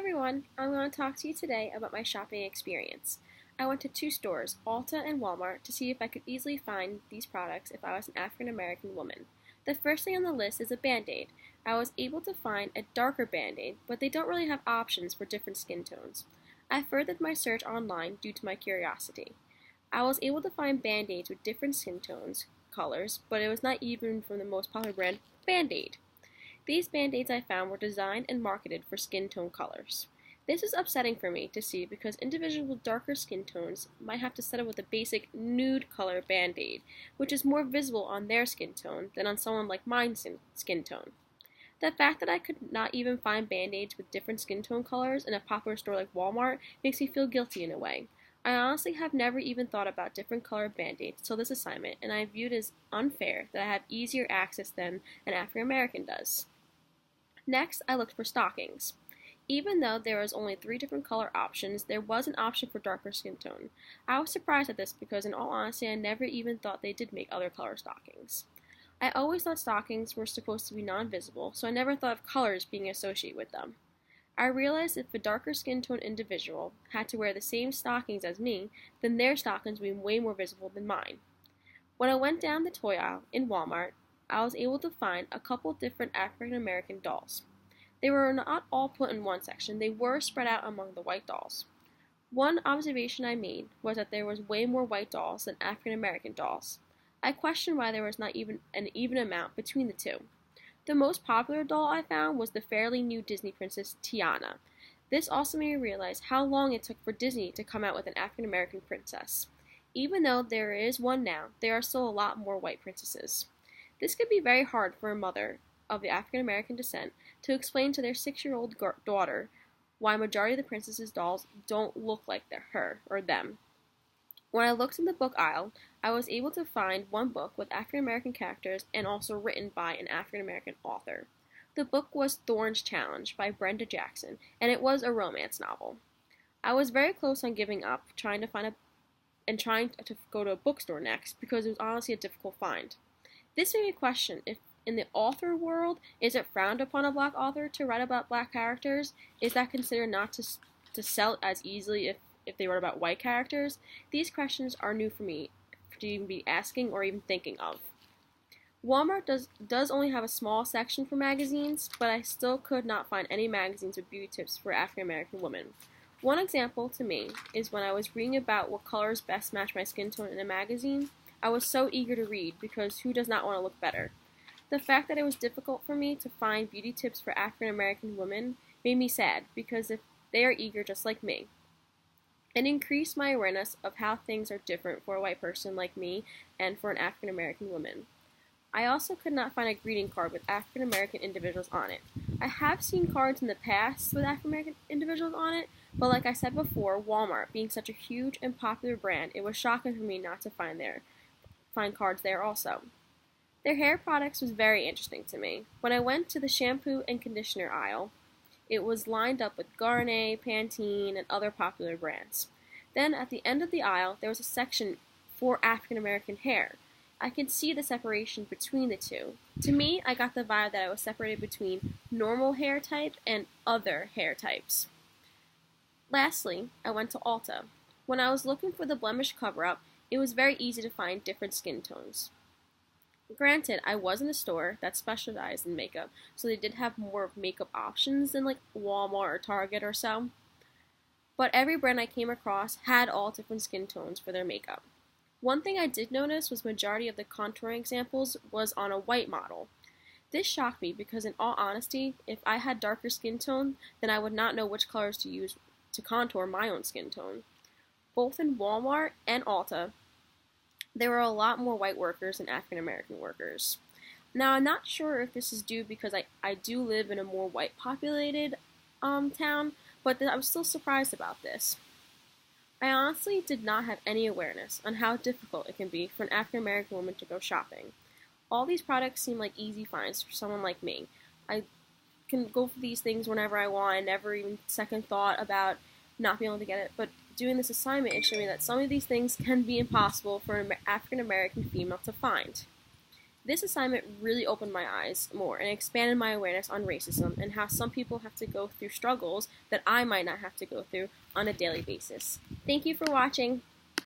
everyone, I'm going to talk to you today about my shopping experience. I went to two stores, Ulta and Walmart, to see if I could easily find these products if I was an African American woman. The first thing on the list is a Band-Aid. I was able to find a darker Band-Aid, but they don't really have options for different skin tones. I furthered my search online due to my curiosity. I was able to find Band-Aids with different skin tones, colors, but it was not even from the most popular brand, Band-Aid. These Band-Aids I found were designed and marketed for skin tone colors. This is upsetting for me to see because individuals with darker skin tones might have to settle with a basic nude color Band-Aid, which is more visible on their skin tone than on someone like mine's skin tone. The fact that I could not even find Band-Aids with different skin tone colors in a popular store like Walmart makes me feel guilty in a way. I honestly have never even thought about different colored Band-Aids till this assignment, and I view it as unfair that I have easier access than an African American does. Next, I looked for stockings. Even though there was only 3 different color options, there was an option for darker skin tone. I was surprised at this because in all honesty, I never even thought they did make other color stockings. I always thought stockings were supposed to be non-visible, so I never thought of colors being associated with them. I realized if a darker skin tone individual had to wear the same stockings as me, then their stockings would be way more visible than mine. When I went down the toy aisle in Walmart, I was able to find a couple different African American dolls. They were not all put in one section, they were spread out among the white dolls. One observation I made was that there was way more white dolls than African American dolls. I questioned why there was not even an even amount between the two. The most popular doll I found was the fairly new Disney princess Tiana. This also made me realize how long it took for Disney to come out with an African American princess. Even though there is one now, there are still a lot more white princesses. This could be very hard for a mother of the African American descent to explain to their 6-year-old daughter why a majority of the princesses' dolls don't look like her or them. When I looked in the book aisle, I was able to find one book with African American characters and also written by an African American author. The book was Thorne's Challenge by Brenda Jackson, and it was a romance novel. I was very close on giving up, trying to go to a bookstore next because it was honestly a difficult find. This made me question if, in the author world, is it frowned upon a black author to write about black characters? Is that considered not to sell as easily if they wrote about white characters? These questions are new for me to even be asking or even thinking of. Walmart does only have a small section for magazines, but I still could not find any magazines with beauty tips for African American women. One example to me is when I was reading about what colors best match my skin tone in a magazine. I was so eager to read because who does not want to look better? The fact that it was difficult for me to find beauty tips for African American women made me sad because if they are eager just like me. It increased my awareness of how things are different for a white person like me and for an African American woman. I also could not find a greeting card with African American individuals on it. I have seen cards in the past with African American individuals on it, but like I said before, Walmart being such a huge and popular brand, it was shocking for me not to find cards there also. Their hair products was very interesting to me. When I went to the shampoo and conditioner aisle, it was lined up with Garnier, Pantene, and other popular brands. Then at the end of the aisle, there was a section for African American hair. I could see the separation between the two. To me, I got the vibe that I was separated between normal hair type and other hair types. Lastly, I went to Ulta. When I was looking for the blemish cover-up, it was very easy to find different skin tones. Granted, I was in a store that specialized in makeup, so they did have more makeup options than like Walmart or Target or so. But every brand I came across had all different skin tones for their makeup. One thing I did notice was majority of the contouring examples was on a white model. This shocked me because in all honesty, if I had darker skin tone, then I would not know which colors to use to contour my own skin tone. Both in Walmart and Ulta, there were a lot more white workers than African American workers. Now, I'm not sure if this is due because I do live in a more white populated town, but I was still surprised about this. I honestly did not have any awareness on how difficult it can be for an African American woman to go shopping. All these products seem like easy finds for someone like me. I can go for these things whenever I want. I never even second thought about not being able to get it, but doing this assignment, it showed me that some of these things can be impossible for an African American female to find. This assignment really opened my eyes more and expanded my awareness on racism and how some people have to go through struggles that I might not have to go through on a daily basis. Thank you for watching.